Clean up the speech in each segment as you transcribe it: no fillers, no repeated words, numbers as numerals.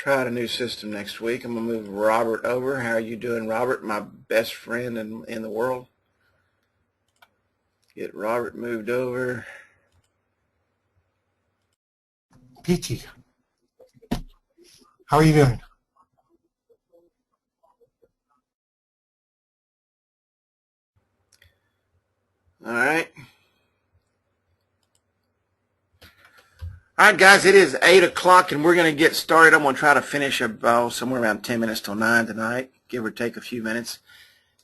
try out a new system next week. I'm going to move Robert over. How are you doing, Robert? My best friend in the world. Get Robert moved over. Peachy, how are you doing? All right. All right, guys, it is 8 o'clock, and we're going to get started. I'm going to try to finish about somewhere around 10 minutes till 9 tonight, give or take a few minutes.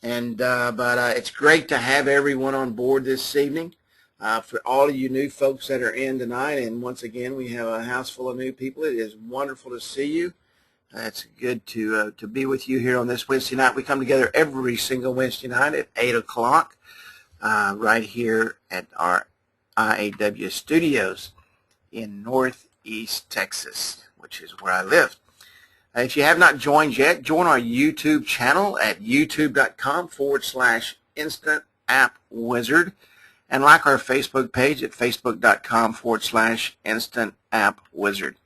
But it's great to have everyone on board this evening. For all of you new folks that are in tonight, and once again, we have a house full of new people. It is wonderful to see you. It's good to be with you here on this Wednesday night. We come together every single Wednesday night at 8 o'clock right here at our IAW studios in Northeast Texas, which is where I live. If you have not joined yet, join our YouTube channel at youtube.com/Instant App Wizard, and like our Facebook page at facebook.com/Instant App Wizard.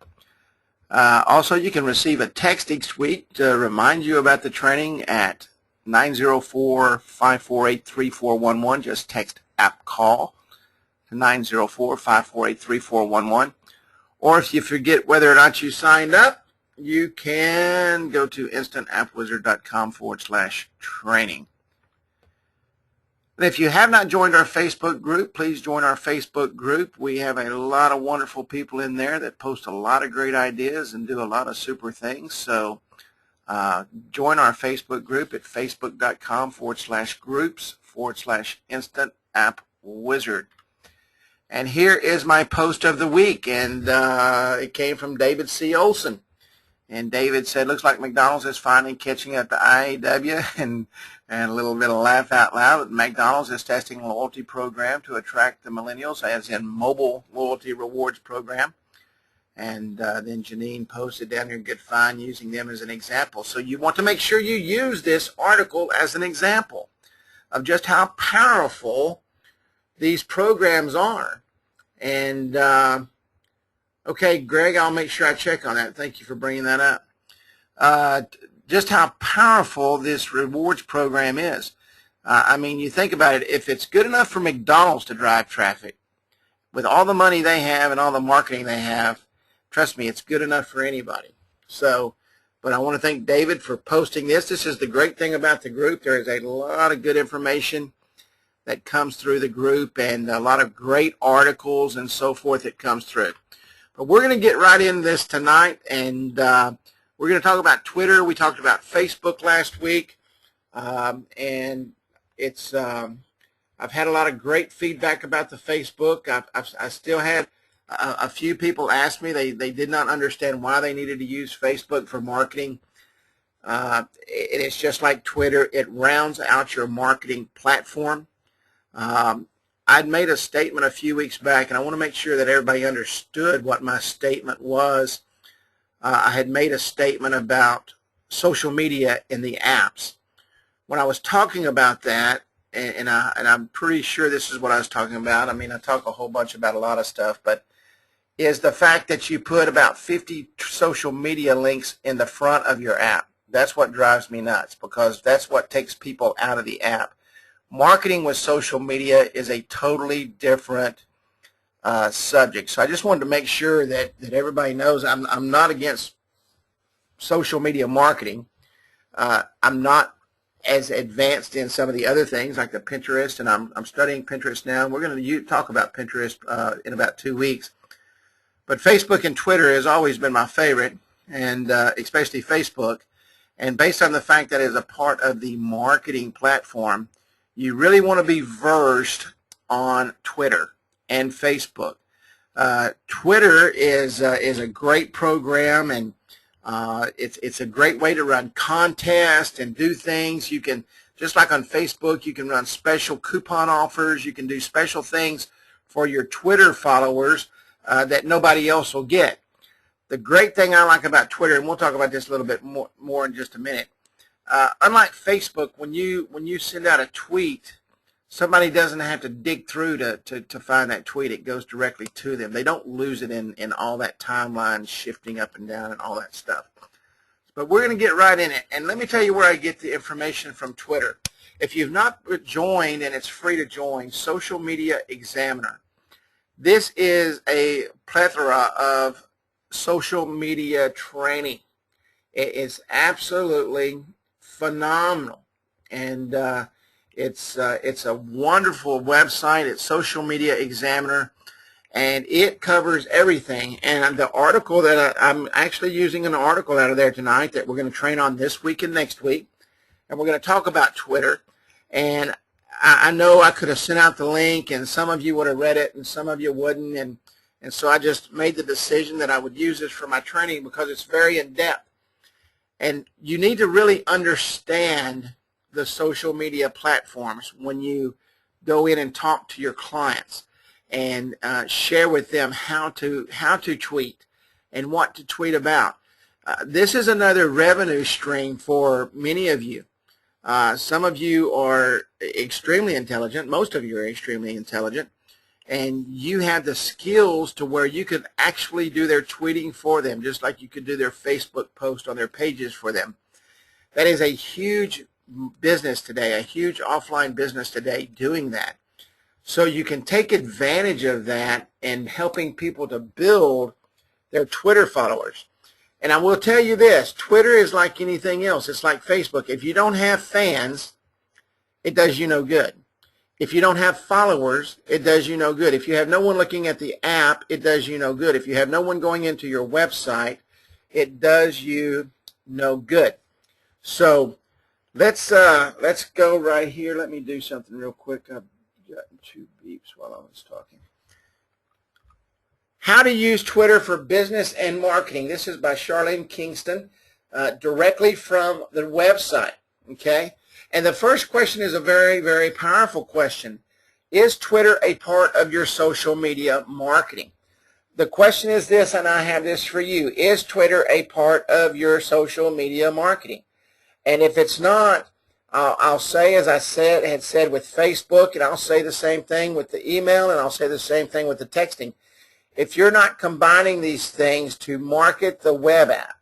Also, you can receive a text each week to remind you about the training at 904-548-3411. Just text app call to 904-548-3411. Or if you forget whether or not you signed up, you can go to instantAppWizard.com/training. And if you have not joined our Facebook group, please join our Facebook group. We have a lot of wonderful people in there that post a lot of great ideas and do a lot of super things. So join our Facebook group at facebook.com/groups/InstantAppWizard. And here is my post of the week, and it came from David C. Olson. And David said, looks like McDonald's is finally catching up to IAW, and a little bit of laugh out loud. McDonald's is testing a loyalty program to attract the millennials, as in mobile loyalty rewards program. And then Janine posted down here, good find, using them as an example. So you want to make sure you use this article as an example of just how powerful these programs are. And okay, Greg, I'll make sure I check on that. Thank you for bringing that up. Just how powerful this rewards program is. I mean, you think about it, if it's good enough for McDonald's to drive traffic, with all the money they have and all the marketing they have, trust me, it's good enough for anybody. So, but I want to thank David for posting this. This is the great thing about the group. There is a lot of good information that comes through the group, and a lot of great articles and so forth that comes through. But we're going to get right into this tonight, and we're going to talk about Twitter. We talked about Facebook last week, and it's I've had a lot of great feedback about the Facebook. I still had a few people ask me they did not understand why they needed to use Facebook for marketing. It's just like Twitter. It rounds out your marketing platform. I'd made a statement a few weeks back, and I want to make sure that everybody understood what my statement was. I had made a statement about social media in the apps. When I was talking about that, and I'm pretty sure this is what I was talking about. I mean, I talk a whole bunch about a lot of stuff, but is the fact that you put about 50 social media links in the front of your app. That's what drives me nuts, because that's what takes people out of the app. Marketing with social media is a totally different subject. So I just wanted to make sure that everybody knows I'm not against social media marketing. I'm not as advanced in some of the other things like the Pinterest, and I'm studying Pinterest now. We're going to talk about Pinterest in about 2 weeks. But Facebook and Twitter has always been my favorite, and especially Facebook. And based on the fact that it's a part of the marketing platform, you really want to be versed on Twitter and Facebook. Twitter is a great program, and it's a great way to run contests and do things. You can, just like on Facebook, you can run special coupon offers. You can do special things for your Twitter followers that nobody else will get. The great thing I like about Twitter, and we'll talk about this a little bit more in just a minute, unlike Facebook, when you send out a tweet, somebody doesn't have to dig through to find that tweet. It goes directly to them. They don't lose it in all that timeline shifting up and down and all that stuff. But we're going to get right in it. And let me tell you where I get the information from Twitter. If you've not joined, and it's free to join, Social Media Examiner. This is a plethora of social media training. It is absolutely phenomenal. And it's a wonderful website. It's Social Media Examiner. And it covers everything. And the article that I'm actually using an article out of there tonight that we're going to train on this week and next week. And we're going to talk about Twitter. And I know I could have sent out the link, and some of you would have read it, and some of you wouldn't. And so I just made the decision that I would use this for my training because it's very in-depth. And you need to really understand the social media platforms when you go in and talk to your clients and share with them how to tweet and what to tweet about. This is another revenue stream for many of you. Some of you are extremely intelligent. Most of you are extremely intelligent. And you have the skills to where you could actually do their tweeting for them, just like you could do their Facebook post on their pages for them. That is a huge business today, a huge offline business today doing that. So you can take advantage of that and helping people to build their Twitter followers. And I will tell you this, Twitter is like anything else. It's like Facebook. If you don't have fans, it does you no good. If you don't have followers, it does you no good. If you have no one looking at the app, it does you no good. If you have no one going into your website, it does you no good. So let's go right here. Let me do something real quick. I've gotten 2 beeps while I was talking. How to use Twitter for business and marketing. This is by Charlene Kingston, directly from the website. Okay, and the first question is a very, very powerful question. Is Twitter a part of your social media marketing? The question is this, and I have this for you. Is Twitter a part of your social media marketing? And if it's not, I'll say, as I had said with Facebook, and I'll say the same thing with the email, and I'll say the same thing with the texting. If you're not combining these things to market the web app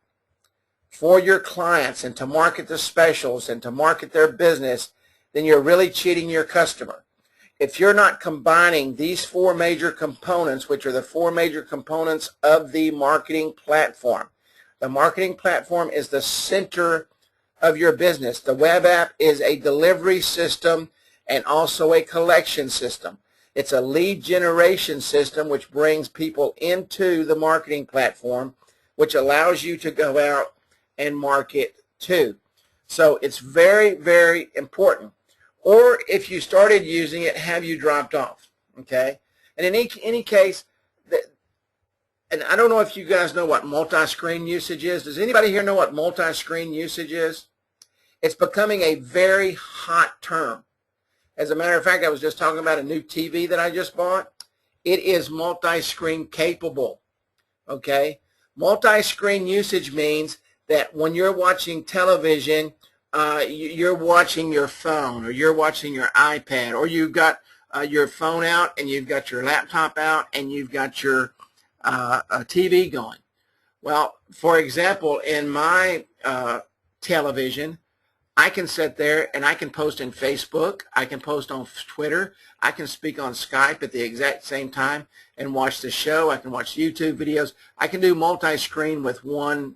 for your clients and to market the specials and to market their business, then you're really cheating your customer. If you're not combining these 4 major components, which are the 4 major components of the marketing platform. The marketing platform is the center of your business. The web app is a delivery system and also a collection system. It's a lead generation system which brings people into the marketing platform, which allows you to go out and market too. So it's very, very important. Or if you started using it, have you dropped off? Okay? And in any case, and I don't know if you guys know what multi-screen usage is. Does anybody here know what multi-screen usage is? It's becoming a very hot term. As a matter of fact, I was just talking about a new TV that I just bought. It is multi-screen capable, okay? Multi-screen usage means that when you're watching television, you're watching your phone or you're watching your iPad, or you've got your phone out and you've got your laptop out and you've got your TV going. Well, for example, in my television, I can sit there and I can post in Facebook, I can post on Twitter, I can speak on Skype at the exact same time and watch the show, I can watch YouTube videos, I can do multi-screen with one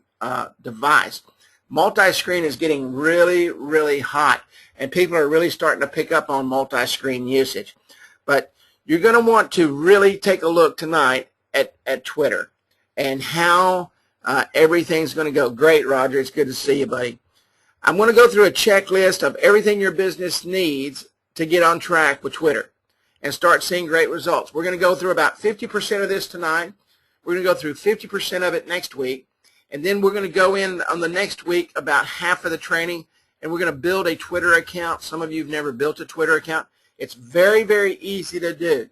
device. Multi-screen is getting really, really hot, and people are really starting to pick up on multi-screen usage. But you're going to want to really take a look tonight at Twitter and how everything's going to go. Great, Roger, it's good to see you, buddy. I'm going to go through a checklist of everything your business needs to get on track with Twitter and start seeing great results. We're going to go through about 50% of this tonight. We're going to go through 50% of it next week. And then we're going to go in on the next week about half of the training, and we're going to build a Twitter account. Some of you have never built a Twitter account. It's very, very easy to do.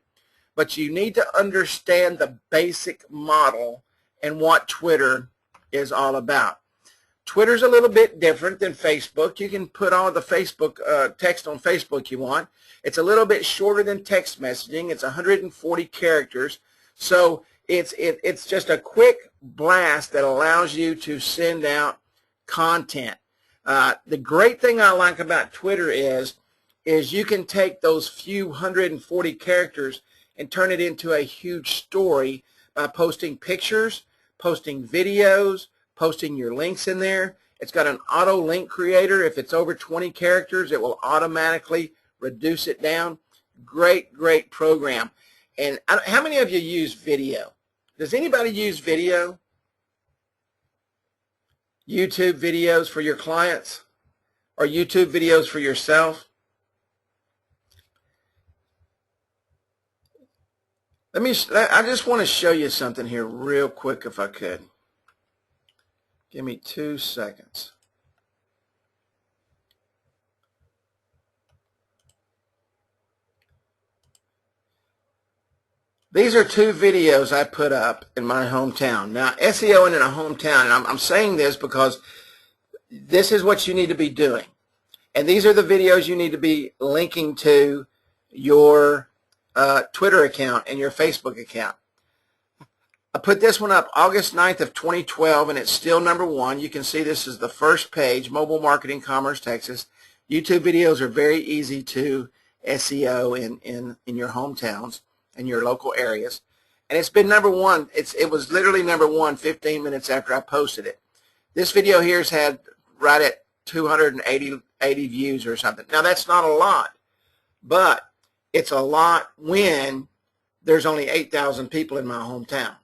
But you need to understand the basic model and what Twitter is all about. Twitter's a little bit different than Facebook. You can put all the Facebook text on Facebook you want. It's a little bit shorter than text messaging. It's 140 characters. So it's just a quick blast that allows you to send out content. The great thing I like about Twitter is you can take those few 140 characters and turn it into a huge story by posting pictures, posting videos, posting your links in there. It's got an auto link creator. If it's over 20 characters, it will automatically reduce it down. Great, great program. And how many of you use video? Does anybody use video? YouTube videos for your clients or YouTube videos for yourself? I just want to show you something here real quick if I could. Give me 2 seconds. These are 2 videos I put up in my hometown. Now, SEOing in a hometown, and I'm saying this because this is what you need to be doing. And these are the videos you need to be linking to your Twitter account and your Facebook account. I put this one up August 9th of 2012, and it's still #1. You can see this is the first page, Mobile Marketing Commerce, Texas. YouTube videos are very easy to SEO in your hometowns and your local areas. And it's been #1. It was literally #1 15 minutes after I posted it. This video here's had right at 280 views or something. Now, that's not a lot, but it's a lot when there's only 8,000 people in my hometown.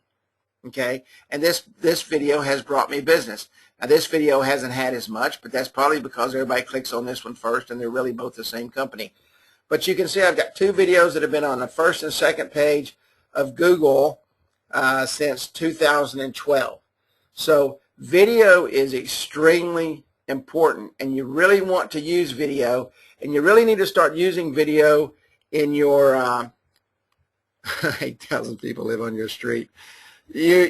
Okay, and this video has brought me business. Now, this video hasn't had as much, but that's probably because everybody clicks on this one first, and they're really both the same company. But you can see I've got 2 videos that have been on the first and second page of Google since 2012. So video is extremely important, and you really want to use video, and you really need to start using video in your 8,000 people live on your street. You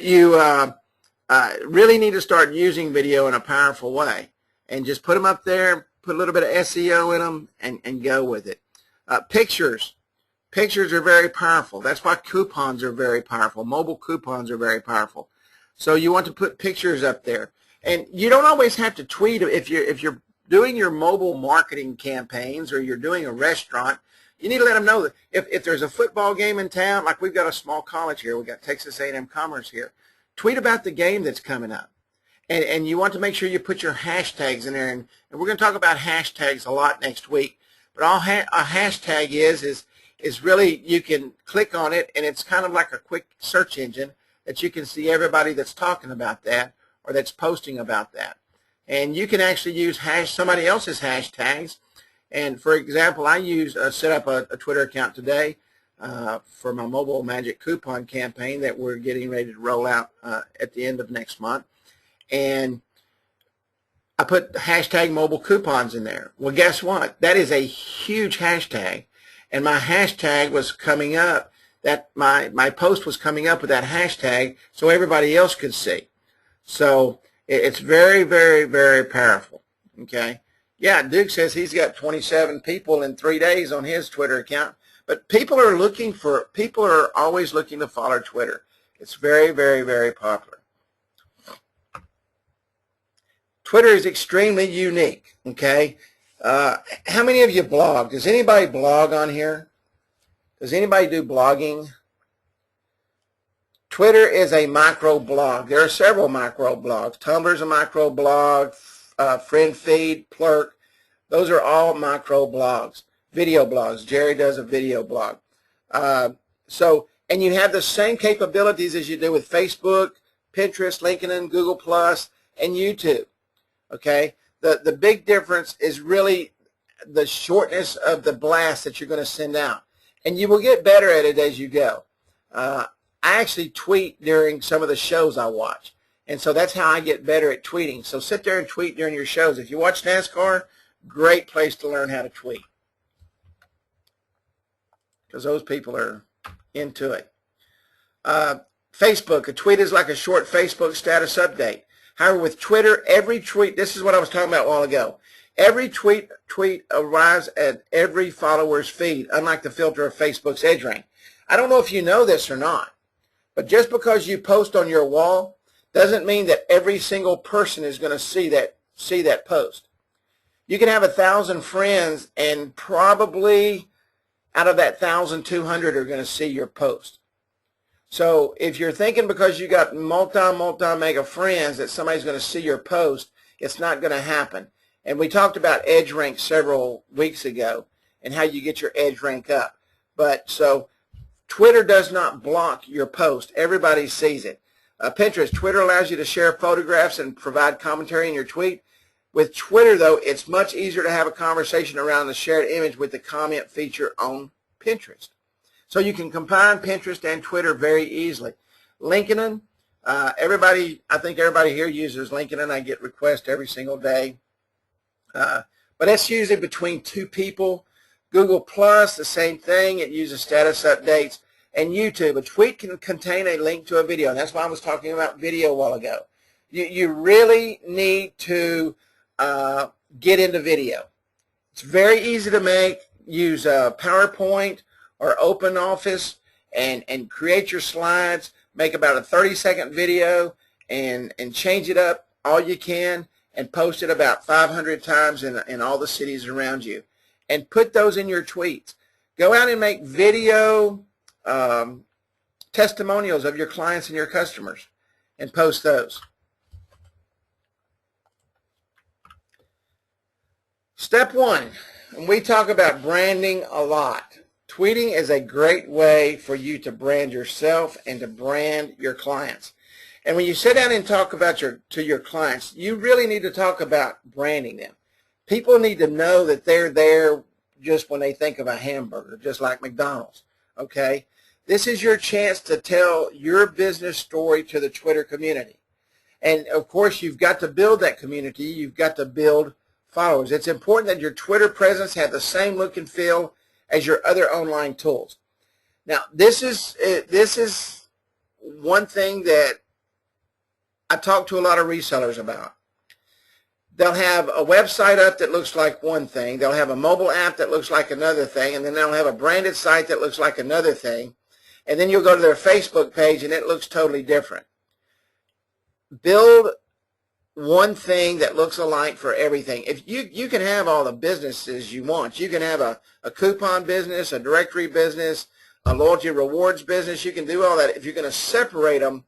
really need to start using video in a powerful way, and just put them up there, put a little bit of SEO in them, and go with it. Pictures are very powerful. That's why coupons are very powerful. Mobile coupons are very powerful. So you want to put pictures up there, and you don't always have to tweet. If you're doing your mobile marketing campaigns, or you're doing a restaurant, you need to let them know that if there's a football game in town, like we've got a small college here, we've got Texas A&M Commerce here, tweet about the game that's coming up. And you want to make sure you put your hashtags in there. And we're going to talk about hashtags a lot next week. But all a hashtag is really, you can click on it, and it's kind of like a quick search engine that you can see everybody that's talking about that or that's posting about that. And you can actually use somebody else's hashtags. And for example, I set up a Twitter account today for my Mobile Magic Coupon campaign that we're getting ready to roll out at the end of next month. And I put hashtag mobile coupons in there. Well, guess what? That is a huge hashtag. And my hashtag was coming up, that my post was coming up with that hashtag so everybody else could see. So it's very, very, very powerful. Okay. Yeah, Duke says he's got 27 people in 3 days on his Twitter account. But people are always looking to follow Twitter. It's very, very, very popular. Twitter is extremely unique, okay? How many of you blog? Does anybody blog on here? Does anybody do blogging? Twitter is a micro blog. There are several micro blogs. Tumblr's a micro blog. FriendFeed, Plurk, those are all micro blogs, video blogs. Jerry does a video blog. And you have the same capabilities as you do with Facebook, Pinterest, LinkedIn, Google+, and YouTube. Okay, the big difference is really the shortness of the blast that you're going to send out, and you will get better at it as you go. I actually tweet during some of the shows I watch. And so that's how I get better at tweeting. So sit there and tweet during your shows. If you watch NASCAR, great place to learn how to tweet, because those people are into it. Facebook, a tweet is like a short Facebook status update. However, with Twitter, every tweet, this is what I was talking about a while ago, every tweet arrives at every follower's feed, unlike the filter of Facebook's EdgeRank. I don't know if you know this or not, but just because you post on your wall doesn't mean that every single person is going to see that post. You can have 1,000 friends, and probably out of that 1,200 are going to see your post. So if you're thinking because you got multi-mega friends that somebody's going to see your post, it's not going to happen. And we talked about EdgeRank several weeks ago and how you get your EdgeRank up. But so Twitter does not block your post. Everybody sees it. Pinterest, Twitter allows you to share photographs and provide commentary in your tweet. With Twitter, though, it's much easier to have a conversation around the shared image with the comment feature on Pinterest. So you can combine Pinterest and Twitter very easily. LinkedIn, I think everybody here uses LinkedIn. I get requests every single day. But it's usually between 2 people. Google Plus, the same thing. It uses status updates. And YouTube, a tweet can contain a link to a video. And that's why I was talking about video a while ago. You really need to get into video. It's very easy to make. Use PowerPoint or OpenOffice and create your slides. Make about a 30-second video and change it up all you can and post it about 500 times in all the cities around you. And put those in your tweets. Go out and make video testimonials of your clients and your customers and post those. Step 1, and we talk about branding a lot. Tweeting is a great way for you to brand yourself and to brand your clients. And when you sit down and talk about to your clients, you really need to talk about branding them. People need to know that they're there just when they think of a hamburger, just like McDonald's. Okay? This is your chance to tell your business story to the Twitter community. And of course, you've got to build that community. You've got to build followers. It's important that your Twitter presence have the same look and feel as your other online tools. Now, this is one thing that I talk to a lot of resellers about. They'll have a website up that looks like one thing. They'll have a mobile app that looks like another thing, and then they'll have a branded site that looks like another thing. And then you'll go to their Facebook page, and it looks totally different. Build one thing that looks alike for everything. If you can have all the businesses you want. You can have a coupon business, a directory business, a loyalty rewards business. You can do all that. If you're going to separate them,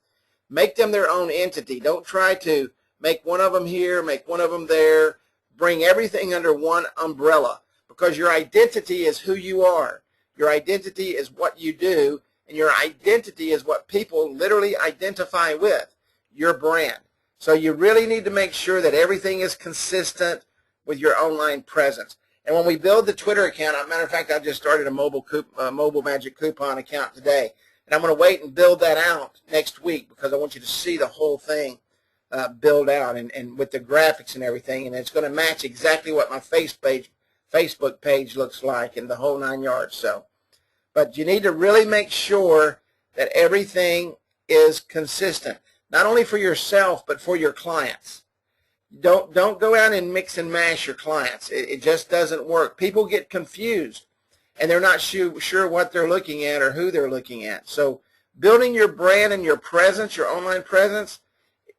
make them their own entity. Don't try to make one of them here, make one of them there. Bring everything under one umbrella, because your identity is who you are. Your identity is what you do, and your identity is what people literally identify with, your brand. So you really need to make sure that everything is consistent with your online presence. And when we build the Twitter account, as a matter of fact, I just started a Mobile Magic Coupon account today. And I'm going to wait and build that out next week, because I want you to see the whole thing build out and with the graphics and everything. And it's going to match exactly what my Facebook page looks like and the whole 9 yards. So, but you need to really make sure that everything is consistent. Not only for yourself, but for your clients. Don't go out and mix and mash your clients. It just doesn't work. People get confused, and they're not sure what they're looking at or who they're looking at. So building your brand and your presence, your online presence,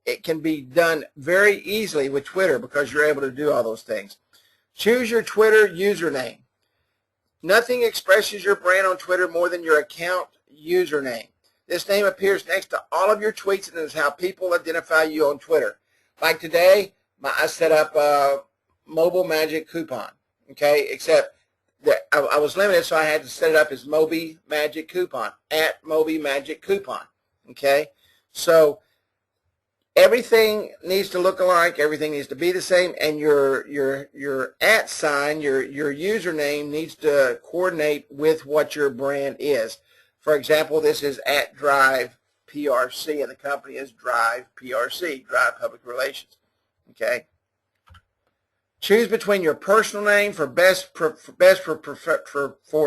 it can be done very easily with Twitter, because you're able to do all those things. Choose your Twitter username. Nothing expresses your brand on Twitter more than your account username. This name appears next to all of your tweets, and is how people identify you on Twitter. Like today, I set up a Mobile Magic Coupon, okay, except that I was limited, so I had to set it up as Moby Magic Coupon, at Moby Magic Coupon, okay? So everything needs to look alike, everything needs to be the same, and your @ sign, your username needs to coordinate with what your brand is. For example, this is @Drive PRC, and the company is Drive PRC, Drive Public Relations. Okay. Choose between your personal name for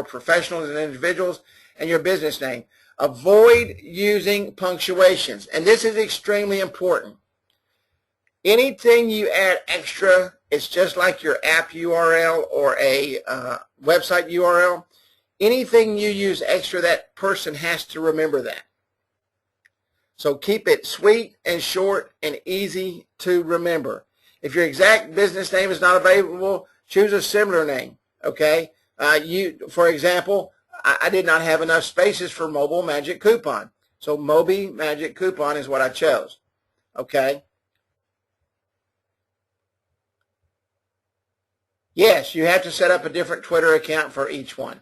professionals and individuals, and your business name. Avoid using punctuations, and this is extremely important. Anything you add extra, it's just like your app URL or a website URL. Anything you use extra, that person has to remember that. So keep it sweet and short and easy to remember. If your exact business name is not available, choose a similar name, okay? For example, I did not have enough spaces for Mobile Magic Coupon. So Moby Magic Coupon is what I chose, okay? Yes, you have to set up a different Twitter account for each one.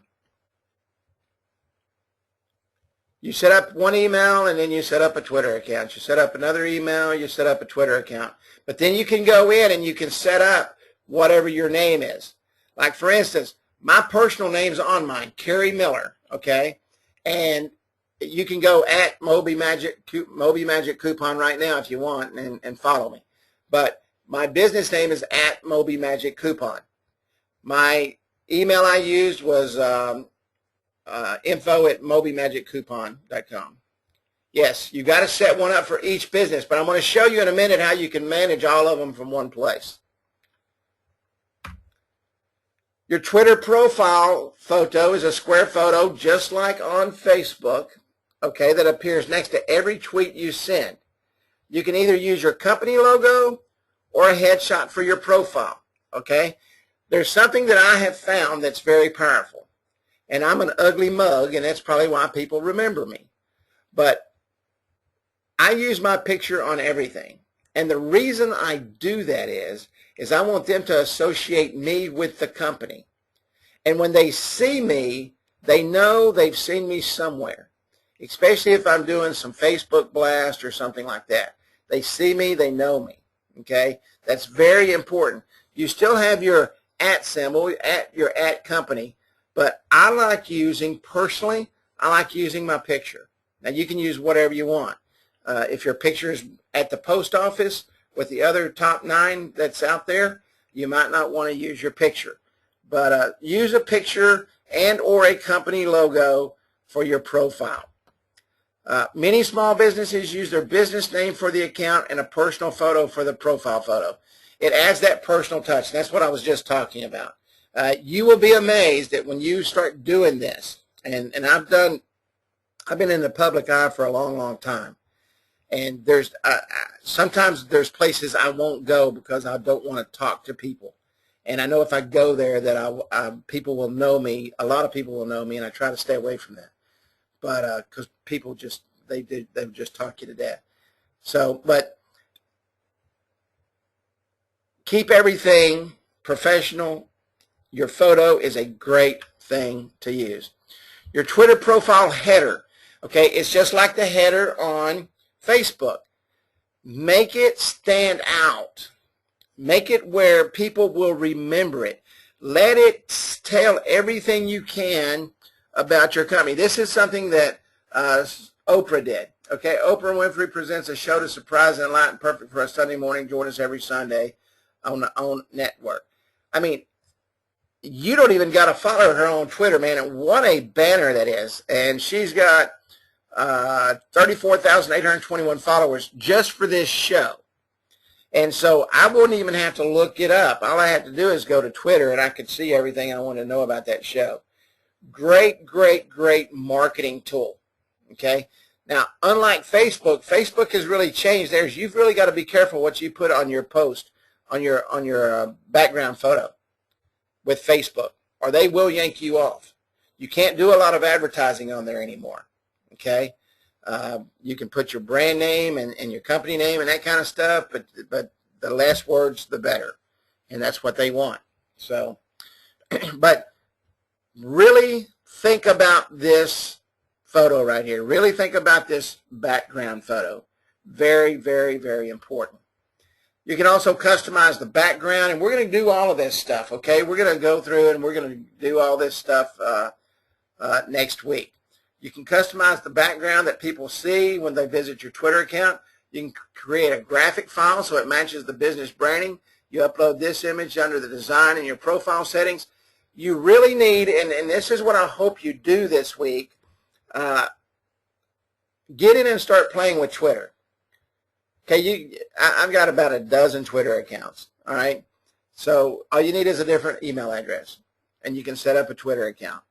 You set up one email and then you set up a Twitter account. You set up another email, you set up a Twitter account. But then you can go in and you can set up whatever your name is. Like for instance, my personal name's on mine, Kerry Miller, okay? And you can go at Moby Magic Coupon right now if you want and follow me. But my business name is at Moby Magic Coupon. My email I used was info@mobymagiccoupon.com. Yes, you got to set one up for each business, but I'm going to show you in a minute how you can manage all of them from one place. Your Twitter profile photo is a square photo just like on Facebook, okay, that appears next to every tweet you send. You can either use your company logo or a headshot for your profile, okay? There's something that I have found that's very powerful. And I'm an ugly mug, and that's probably why people remember me. But I use my picture on everything. And the reason I do that is I want them to associate me with the company. And when they see me, they know they've seen me somewhere, especially if I'm doing some Facebook blast or something like that. They see me, they know me, okay? That's very important. You still have your @ symbol, your @ company, but I like using, personally, I like using my picture. Now, you can use whatever you want. If your picture is at the post office with the other top 9 that's out there, you might not want to use your picture. But use a picture and or a company logo for your profile. Many small businesses use their business name for the account and a personal photo for the profile photo. It adds that personal touch. That's what I was just talking about. You will be amazed that when you start doing this, and I've been in the public eye for a long, long time. And there's sometimes there's places I won't go because I don't want to talk to people. And I know if I go there that people will know me. A lot of people will know me, and I try to stay away from that. But because people just they just talk you to death. So, but keep everything professional. Your photo is a great thing to use. Your Twitter profile header, okay, it's just like the header on Facebook. Make it stand out. Make it where people will remember it. Let it tell everything you can about your company. This is something that Oprah did. Okay, Oprah Winfrey presents a show to surprise and enlighten, perfect for a Sunday morning. Join us every Sunday on the OWN network. I mean, you don't even got to follow her on Twitter, man. And what a banner that is. And she's got 34,821 followers just for this show. And so I wouldn't even have to look it up. All I have to do is go to Twitter, and I could see everything I want to know about that show. Great, great, great marketing tool. Okay? Now, unlike Facebook, Facebook has really changed theirs. You've really got to be careful what you put on your post, on your background photo with Facebook, or they will yank you off. You can't do a lot of advertising on there anymore. Okay? You can put your brand name and your company name and that kind of stuff, but the less words, the better. And that's what they want. So, but really think about this photo right here. Really think about this background photo. Very, very, very important. You can also customize the background, and we're going to do all of this stuff, okay? We're going to go through and we're going to do all this stuff next week. You can customize the background that people see when they visit your Twitter account. You can create a graphic file so it matches the business branding. You upload this image under the design in your profile settings. You really need, and this is what I hope you do this week, get in and start playing with Twitter. Okay, I've got about a dozen Twitter accounts, all right? So all you need is a different email address, and you can set up a Twitter account.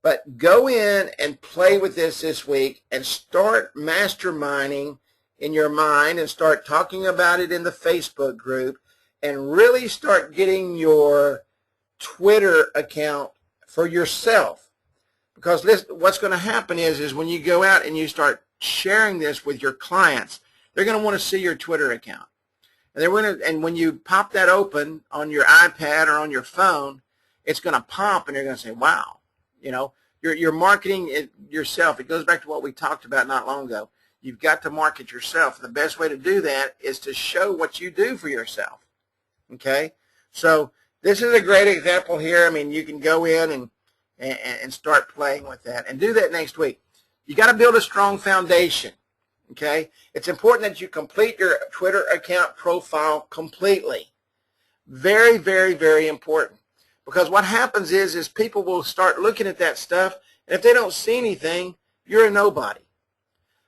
But go in and play with this week and start masterminding in your mind and start talking about it in the Facebook group and really start getting your Twitter account for yourself. Because what's going to happen is when you go out and you start sharing this with your clients, they're going to want to see your Twitter account. And when you pop that open on your iPad or on your phone, it's going to pop and they're going to say, wow, you know, you're marketing it yourself. It goes back to what we talked about not long ago. You've got to market yourself. The best way to do that is to show what you do for yourself. Okay? So this is a great example here. I mean, you can go in and start playing with that and do that next week. You got to build a strong foundation. Okay? It's important that you complete your Twitter account profile completely. Very, very, very important. Because what happens is people will start looking at that stuff, and if they don't see anything, you're a nobody.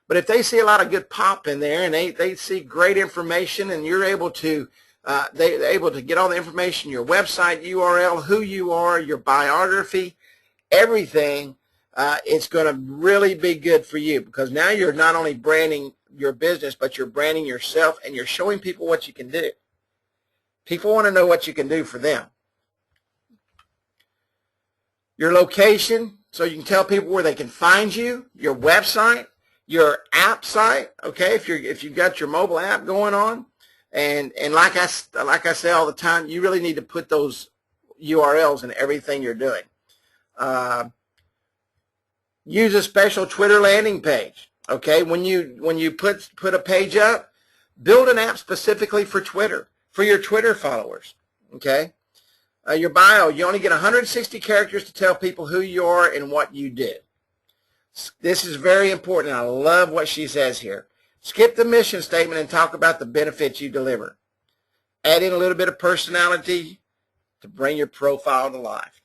But if they see a lot of good pop in there and they see great information and you're able to, they're able to get all the information, your website URL, who you are, your biography, everything, it's going to really be good for you because now you're not only branding your business, but you're branding yourself and you're showing people what you can do. People want to know what you can do for them. Your location, so you can tell people where they can find you, your website, your app site, okay, if you've got your mobile app going on, and like I say all the time, you really need to put those URLs in everything you're doing. Use a special Twitter landing page, okay? When you put a page up, build an app specifically for Twitter, for your Twitter followers, okay? Your bio, you only get 160 characters to tell people who you are and what you do. This is very important. I love what she says here. Skip the mission statement and talk about the benefits you deliver. Add in a little bit of personality to bring your profile to life.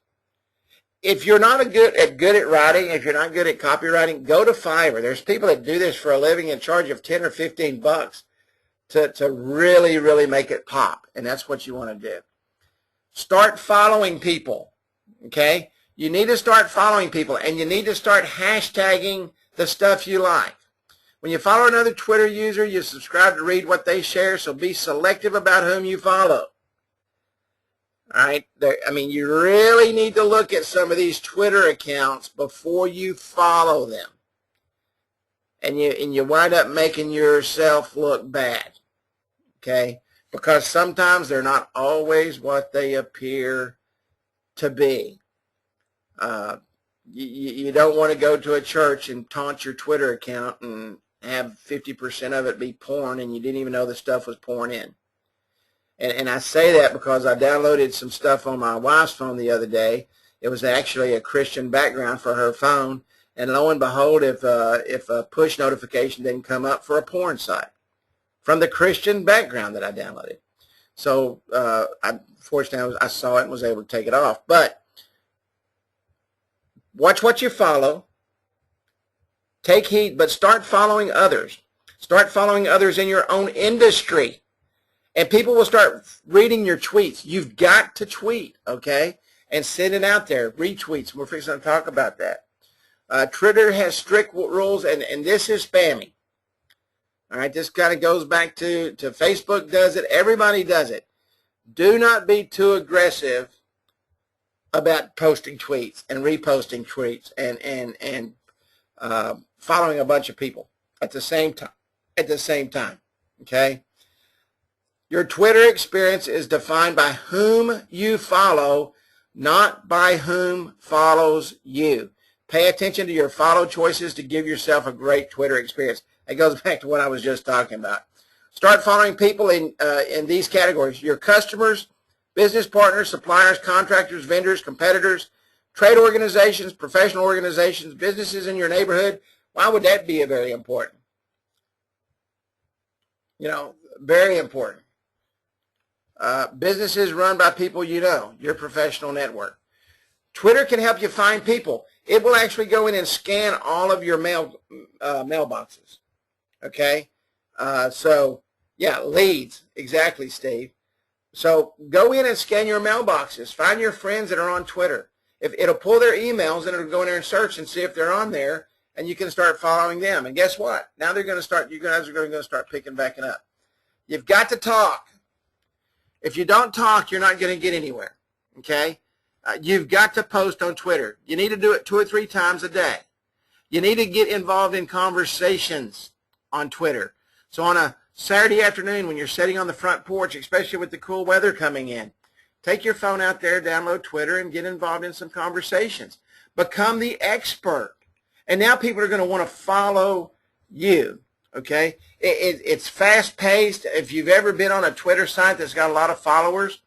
If you're not good at writing, if you're not good at copywriting, go to Fiverr. There's people that do this for a living and charge you 10 or 15 bucks to really, really make it pop, and that's what you want to do. Start following people, okay? You need to start following people, and you need to start hashtagging the stuff you like. When you follow another Twitter user, you subscribe to read what they share, so be selective about whom you follow. All right? I mean, you really need to look at some of these Twitter accounts before you follow them. And you wind up making yourself look bad, okay? Because sometimes they're not always what they appear to be. You don't want to go to a church and taunt your Twitter account and have 50% of it be porn and you didn't even know the stuff was porn in. And I say that because I downloaded some stuff on my wife's phone the other day. It was actually a Christian background for her phone, and lo and behold, if a push notification didn't come up for a porn site from the Christian background that I downloaded. So fortunately, I saw it and was able to take it off. But watch what you follow. Take heed, but start following others. Start following others in your own industry. And people will start reading your tweets. You've got to tweet, okay? And send it out there. Retweets. We're fixing to talk about that. Twitter has strict rules, and this is spamming. All right, this kind of goes back to Facebook does it. Everybody does it. Do not be too aggressive about posting tweets and reposting tweets and following a bunch of people at the same time. Okay? Your Twitter experience is defined by whom you follow, not by whom follows you. Pay attention to your follow choices to give yourself a great Twitter experience. It goes back to what I was just talking about. Start following people in these categories. Your customers, business partners, suppliers, contractors, vendors, competitors, trade organizations, professional organizations, businesses in your neighborhood. Why would that be very important? You know, very important. Businesses run by people you know, your professional network. Twitter can help you find people. It will actually go in and scan all of your mailboxes. Okay? So Yeah, leads. Exactly, Steve. So go in and scan your mailboxes. Find your friends that are on Twitter. If it'll pull their emails and it'll go in there and search and see if they're on there, and you can start following them. And guess what? Now they're going to start. You guys are going to start picking back up. You've got to talk. If you don't talk, you're not going to get anywhere. Okay? You've got to post on Twitter. You need to do it 2 or 3 times a day. You need to get involved in conversations on Twitter. So on a Saturday afternoon when you're sitting on the front porch, especially with the cool weather coming in, take your phone out there, download Twitter, and get involved in some conversations. Become the expert. And now people are going to want to follow you, okay? It's fast-paced. If you've ever been on a Twitter site that's got a lot of followers,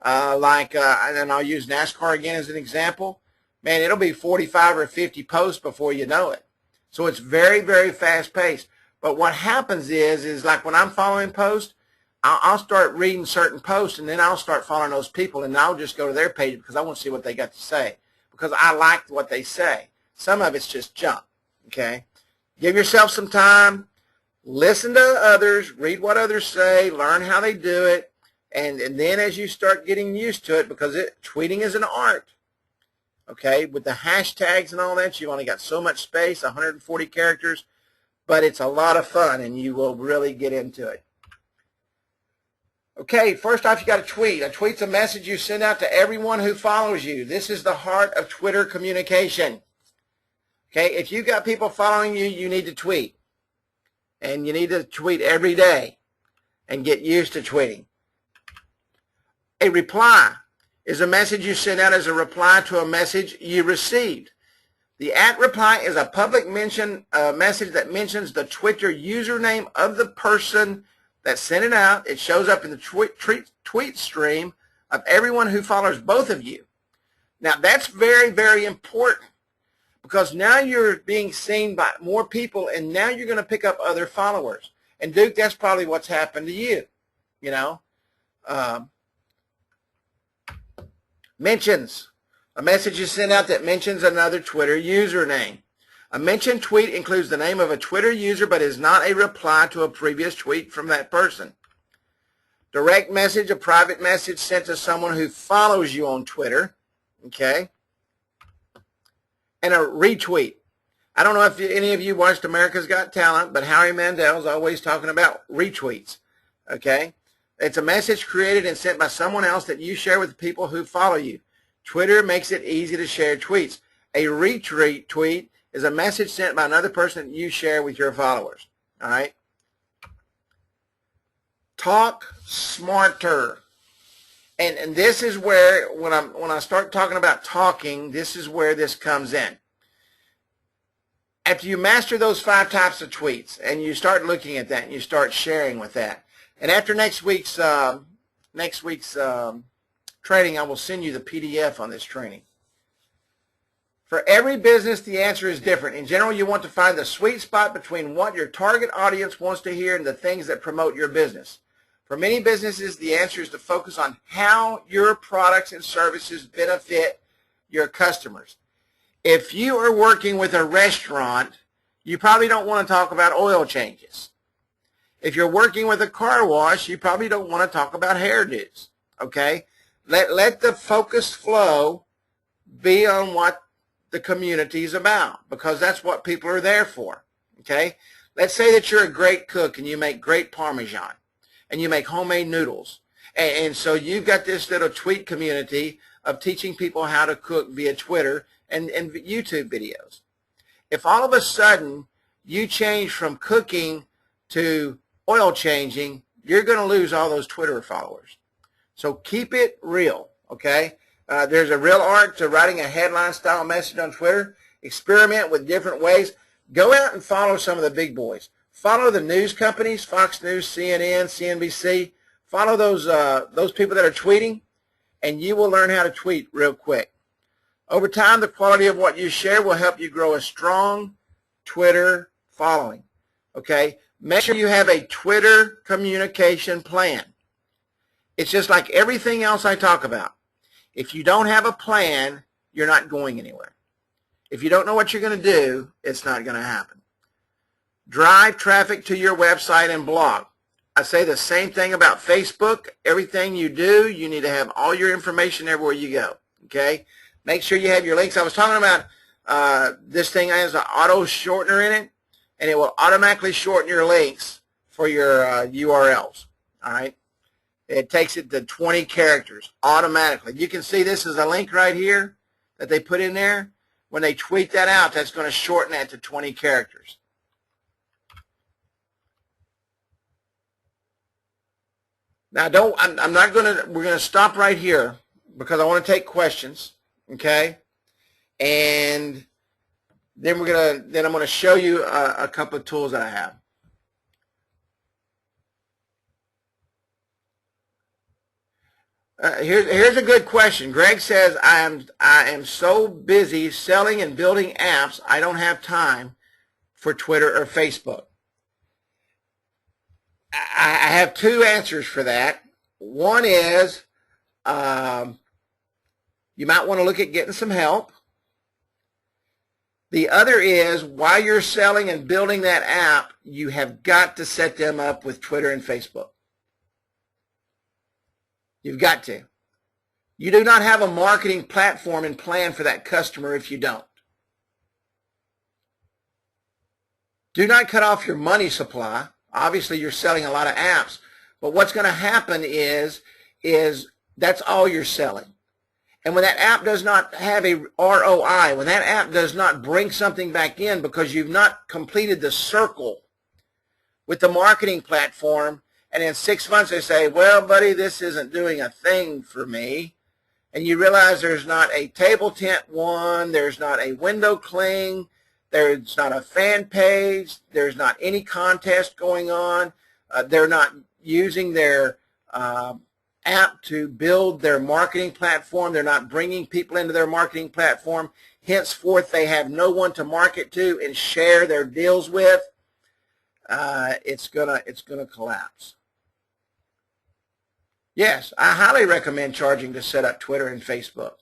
and I'll use NASCAR again as an example, man, it'll be 45 or 50 posts before you know it. So it's very, very fast-paced. But what happens is like when I'm following posts, I'll start reading certain posts, and then I'll start following those people, and I'll just go to their page because I want to see what they got to say, because I like what they say. Some of it's just junk, okay? Give yourself some time. Listen to others. Read what others say. Learn how they do it. And then as you start getting used to it, because tweeting is an art, okay? With the hashtags and all that, you've only got so much space, 140 characters, but it's a lot of fun, and you will really get into it. Okay, first off, you got a tweet. A tweet's a message you send out to everyone who follows you. This is the heart of Twitter communication. Okay, if you've got people following you, you need to tweet. And you need to tweet every day and get used to tweeting. A reply is a message you send out as a reply to a message you received. The @reply is a public mention message that mentions the Twitter username of the person that sent it out. It shows up in the tweet stream of everyone who follows both of you. Now, that's very, very important, because now you're being seen by more people, and now you're going to pick up other followers. And Duke, that's probably what's happened to you, you know. Mentions. A message is sent out that mentions another Twitter username. A mentioned tweet includes the name of a Twitter user but is not a reply to a previous tweet from that person. Direct message, a private message sent to someone who follows you on Twitter, okay? And a retweet. I don't know if any of you watched America's Got Talent, but Howie Mandel's always talking about retweets, okay? It's a message created and sent by someone else that you share with the people who follow you. Twitter makes it easy to share tweets. A retweet tweet is a message sent by another person that you share with your followers, all right? Talk smarter. And this is where, when I start talking about talking, this is where this comes in. After you master those 5 types of tweets, and you start looking at that, and you start sharing with that, and after next week's training, I will send you the PDF on this training. For every business, the answer is different. In general, you want to find the sweet spot between what your target audience wants to hear and the things that promote your business. For many businesses, the answer is to focus on how your products and services benefit your customers. If you are working with a restaurant, you probably don't want to talk about oil changes. If you're working with a car wash, you probably don't want to talk about hairdos, okay? Let the focus flow be on what the community is about, because that's what people are there for, okay? Let's say that you're a great cook and you make great Parmesan and you make homemade noodles. And so you've got this little tweet community of teaching people how to cook via Twitter and YouTube videos. If all of a sudden you change from cooking to oil changing, you're going to lose all those Twitter followers. So keep it real, okay? There's a real art to writing a headline-style message on Twitter. Experiment with different ways. Go out and follow some of the big boys. Follow the news companies, Fox News, CNN, CNBC. Follow those people that are tweeting, and you will learn how to tweet real quick. Over time, the quality of what you share will help you grow a strong Twitter following, okay? Make sure you have a Twitter communication plan. It's just like everything else I talk about. If you don't have a plan, you're not going anywhere. If you don't know what you're going to do, it's not going to happen. Drive traffic to your website and blog. I say the same thing about Facebook. Everything you do, you need to have all your information everywhere you go. Okay? Make sure you have your links. I was talking about this thing has an auto shortener in it, and it will automatically shorten your links for your URLs. All right? It takes it to 20 characters automatically. You can see this is a link right here that they put in there. When they tweet that out, that's going to shorten that to 20 characters. Now, I'm not going to, we're going to stop right here because I want to take questions, okay? And then I'm going to show you a couple of tools that I have. Here's a good question. Greg says, I am so busy selling and building apps, I don't have time for Twitter or Facebook. I have two answers for that. One is you might want to look at getting some help. The other is while you're selling and building that app, you have got to set them up with Twitter and Facebook. You've got to. You do not have a marketing platform and plan for that customer if you don't. Do not cut off your money supply. Obviously, you're selling a lot of apps, but what's going to happen is that's all you're selling. And when that app does not have a ROI, when that app does not bring something back in because you've not completed the circle with the marketing platform, and in 6 months they say, well, buddy, this isn't doing a thing for me, and you realize there's not a table tent one, there's not a window cling, there's not a fan page, there's not any contest going on, they're not using their app to build their marketing platform, they're not bringing people into their marketing platform, henceforth they have no one to market to and share their deals with, it's gonna collapse. Yes, I highly recommend charging to set up Twitter and Facebook.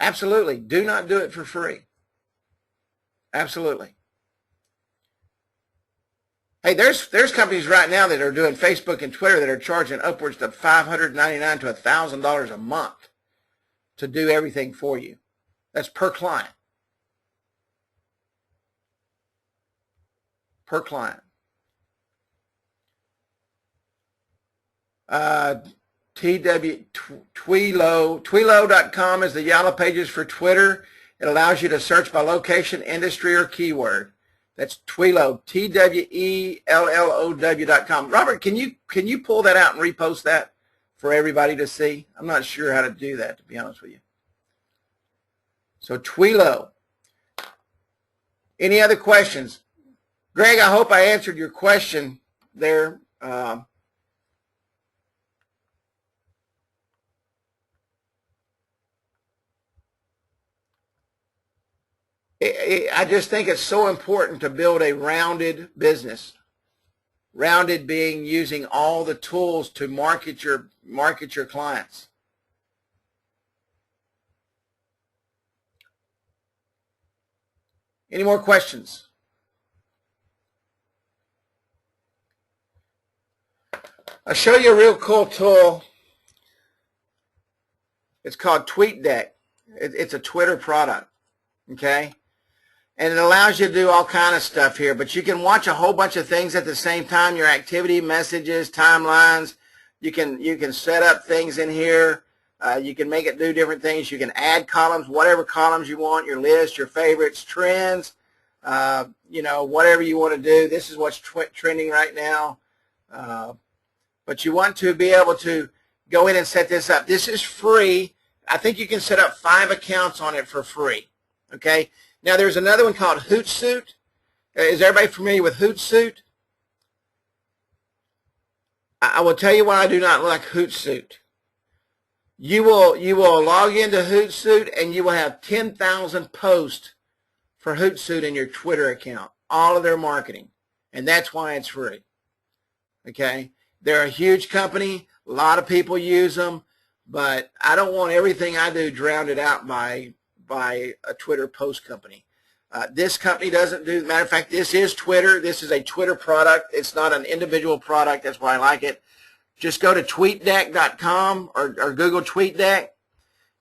Absolutely. Do not do it for free. Absolutely. Hey, there's companies right now that are doing Facebook and Twitter that are charging upwards of $599 to $1,000 a month to do everything for you. That's per client. Per client. Twelo.com is the Yellow Pages for Twitter. It allows you to search by location, industry, or keyword. That's Twelo, TWELLOW.com. Robert, can you pull that out and repost that for everybody to see? I'm not sure how to do that, to be honest with you. So Twelo. Any other questions? Greg, I hope I answered your question there. I just think it's so important to build a rounded business. Rounded being using all the tools to market your clients. Any more questions? I'll show you a real cool tool. It's called TweetDeck. It's a Twitter product. Okay? And it allows you to do all kind of stuff here, but you can watch a whole bunch of things at the same time, your activity, messages, timelines. You can set up things in here. You can make it do different things. You can add columns, whatever columns you want, your list, your favorites, trends, whatever you want to do. This is what's trending right now. But you want to be able to go in and set this up. This is free. I think you can set up 5 accounts on it for free. Okay? Now, there's another one called Hootsuite. Is everybody familiar with Hootsuite? I will tell you why I do not like Hootsuite. You will log into Hootsuite and you will have 10,000 posts for Hootsuite in your Twitter account, all of their marketing, and that's why it's free. Okay? They're a huge company. A lot of people use them, but I don't want everything I do drowned out by a Twitter post company. This company doesn't do, matter of fact, this is Twitter. This is a Twitter product. It's not an individual product. That's why I like it. Just go to tweetdeck.com or Google TweetDeck.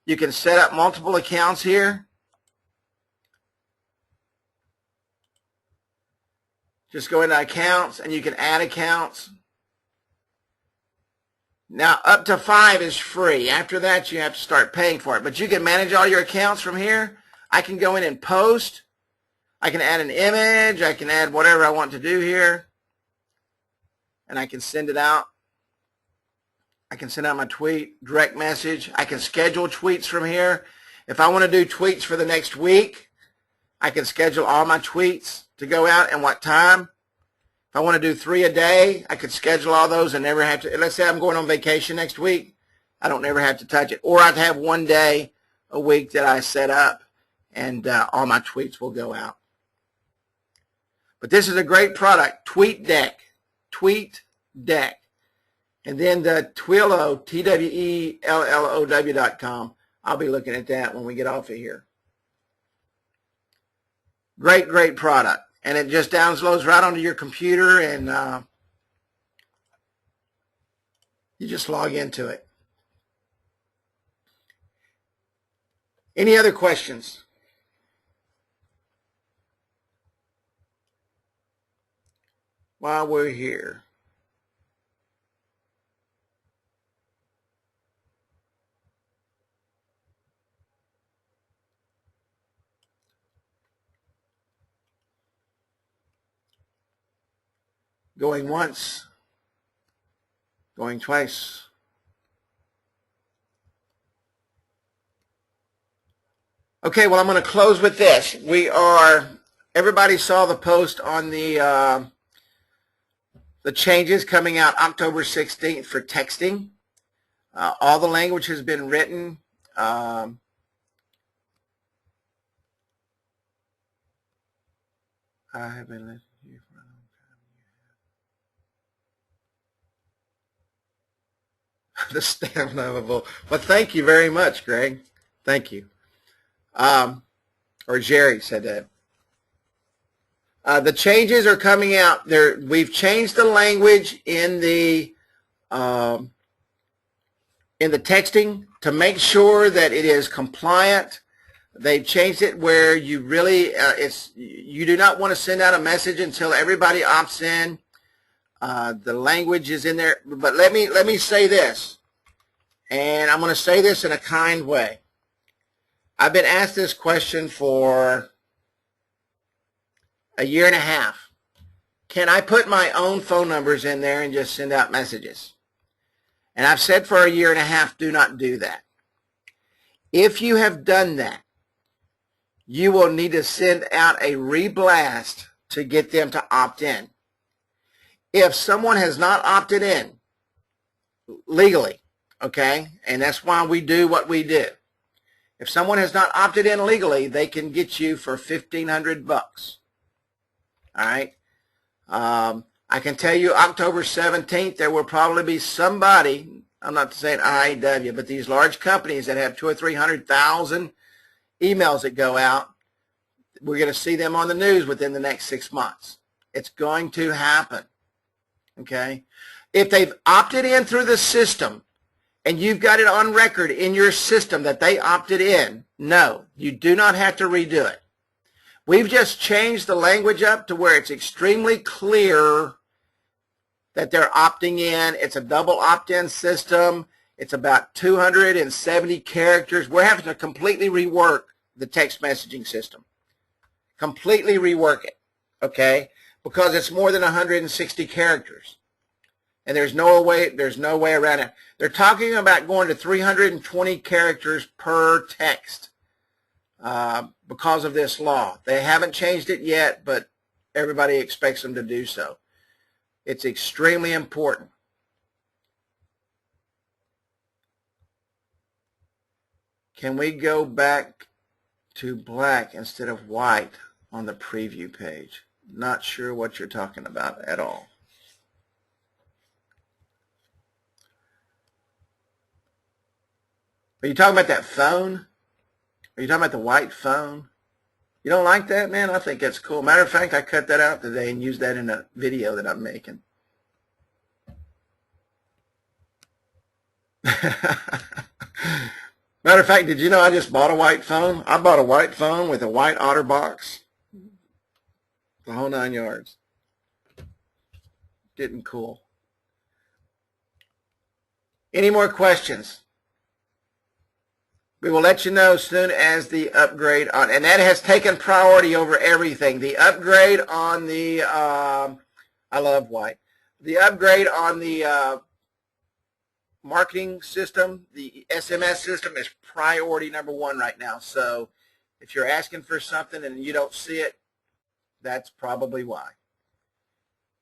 You can set up multiple accounts here. Just go into accounts and you can add accounts. Now, up to 5 is free. After that, you have to start paying for it. But you can manage all your accounts from here. I can go in and post. I can add an image. I can add whatever I want to do here. And I can send it out. I can send out my tweet, direct message. I can schedule tweets from here. If I want to do tweets for the next week, I can schedule all my tweets to go out and what time. If I want to do 3 a day, I could schedule all those and never have to. Let's say I'm going on vacation next week. I don't never have to touch it. Or I'd have 1 day a week that I set up and all my tweets will go out. But this is a great product, TweetDeck. TweetDeck. And then the Twillow, TWELLOW.com. I'll be looking at that when we get off of here. Great, great product. And it just downloads right onto your computer and you just log into it. Any other questions? While we're here. Going once, going twice. Okay, well, I'm going to close with this. Everybody saw the post on the changes coming out October 16th for texting. All the language has been written. I have been listening to you for a long time. The stamina of a bull. Well, thank you very much, Greg. Thank you. Or Jerry said that. The changes are coming out. We've changed the language in the texting to make sure that it is compliant. They've changed it where you really you do not want to send out a message until everybody opts in. The language is in there, but let me say this, and I'm going to say this in a kind way. I've been asked this question for a year and a half. Can I put my own phone numbers in there and just send out messages? And I've said for a year and a half, do not do that. If you have done that, you will need to send out a reblast to get them to opt in. If someone has not opted in legally, okay, and that's why we do what we do. If someone has not opted in legally, they can get you for $1,500. All right. I can tell you October 17th, there will probably be somebody, I'm not saying IAW, but these large companies that have 200,000 or 300,000 emails that go out, we're going to see them on the news within the next 6 months. It's going to happen. Okay. If they've opted in through the system and you've got it on record in your system that they opted in, no, you do not have to redo it. We've just changed the language up to where it's extremely clear that they're opting in. It's a double opt-in system. It's about 270 characters. We're having to completely rework the text messaging system. Completely rework it, okay? Because it's more than 160 characters. And there's no way around it. They're talking about going to 320 characters per text because of this law. They haven't changed it yet, but everybody expects them to do so. It's extremely important. Can we go back to black instead of white on the preview page? Not sure what you're talking about at all. Are you talking about that phone? Are you talking about the white phone? You don't like that, man? I think that's cool. Matter of fact, I cut that out today and used that in a video that I'm making. Matter of fact, did you know I just bought a white phone? I bought a white phone with a white OtterBox. The whole 9 yards. Getting cool. Any more questions? We will let you know as soon as the upgrade on, and that has taken priority over everything. The upgrade on the, I love white. The upgrade on the marketing system, the SMS system, is priority number one right now. So if you're asking for something and you don't see it, that's probably why.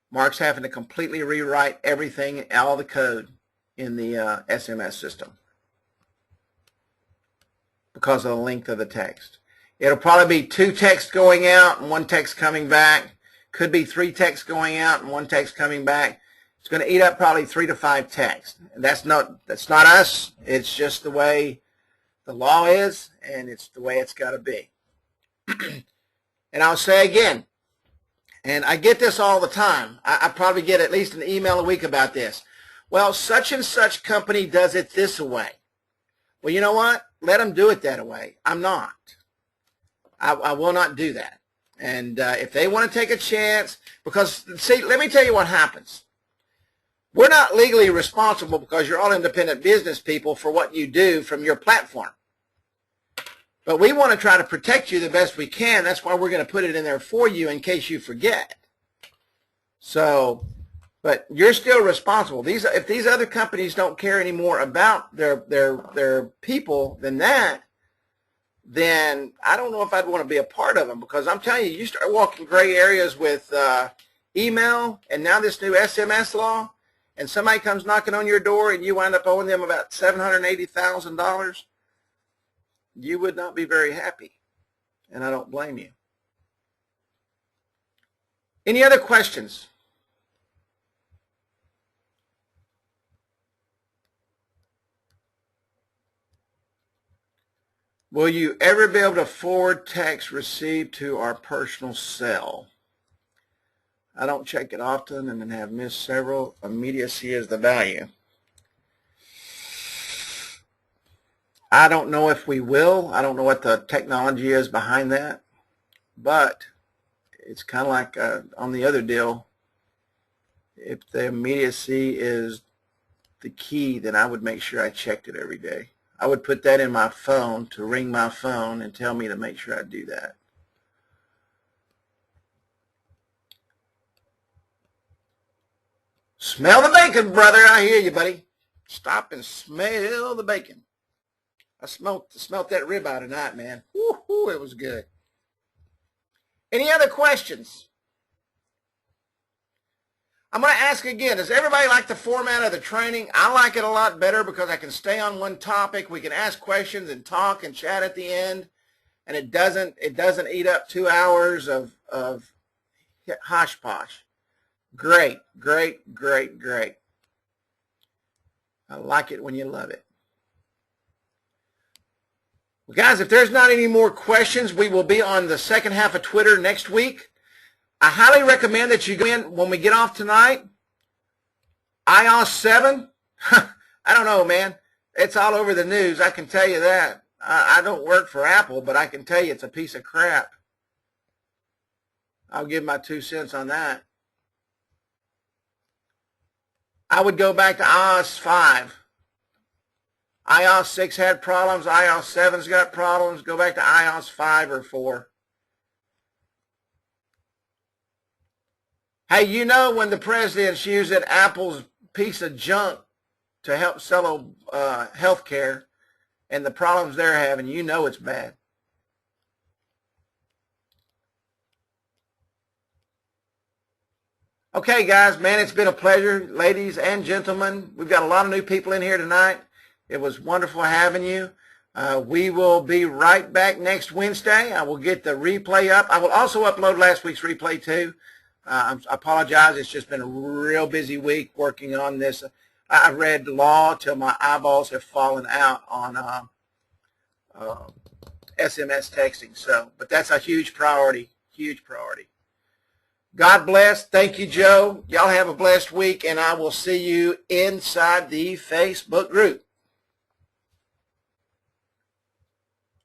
Mark's having to completely rewrite everything, all the code in the SMS system because of the length of the text. It'll probably be 2 texts going out and 1 text coming back. Could be 3 texts going out and 1 text coming back. It's going to eat up probably 3 to 5 texts. And that's not us. It's just the way the law is, and it's the way it's got to be. And I'll say again, and I get this all the time. I probably get at least an email a week about this. Well, such and such company does it this way. Well, you know what? Let them do it that way. I'm not. I will not do that. And if they want to take a chance, because, see, let me tell you what happens. We're not legally responsible because you're all independent business people for what you do from your platform. But we want to try to protect you the best we can. That's why we're going to put it in there for you in case you forget. So, but you're still responsible. If these other companies don't care anymore about their people than that, then I don't know if I'd want to be a part of them, because I'm telling you, you start walking gray areas with email and now this new SMS law, and somebody comes knocking on your door and you wind up owing them about $780,000, you would not be very happy, and I don't blame you. Any other questions? Will you ever be able to forward text received to our personal cell? I don't check it often and have missed several. Immediacy is the value. I don't know if we will. I don't know what the technology is behind that. But it's kind of like on the other deal. If the immediacy is the key, then I would make sure I checked it every day. I would put that in my phone to ring my phone and tell me to make sure I do that. Smell the bacon, brother. I hear you, buddy. Stop and smell the bacon. I smelt that ribeye tonight, man. Woo-hoo, it was good. Any other questions? I'm going to ask again, does everybody like the format of the training? I like it a lot better because I can stay on one topic. We can ask questions and talk and chat at the end, and it doesn't eat up 2 hours of hosh posh. Great, great, great, great. I like it when you love it. Well, guys, if there's not any more questions, we will be on the second half of Twitter next week. I highly recommend that you go in when we get off tonight. iOS 7, I don't know, man. It's all over the news, I can tell you that. I don't work for Apple, but I can tell you it's a piece of crap. I'll give my 2 cents on that. I would go back to iOS 5. iOS 6 had problems. iOS 7's got problems. Go back to iOS 5 or 4. Hey, you know when the president's using Apple's piece of junk to help sell health care and the problems they're having, you know it's bad. Okay, guys, man, it's been a pleasure, ladies and gentlemen. We've got a lot of new people in here tonight. It was wonderful having you. We will be right back next Wednesday. I will get the replay up. I will also upload last week's replay, too. I apologize. It's just been a real busy week working on this. I read law till my eyeballs have fallen out on SMS texting. So, but that's a huge priority, huge priority. God bless. Thank you, Joe. Y'all have a blessed week, and I will see you inside the Facebook group.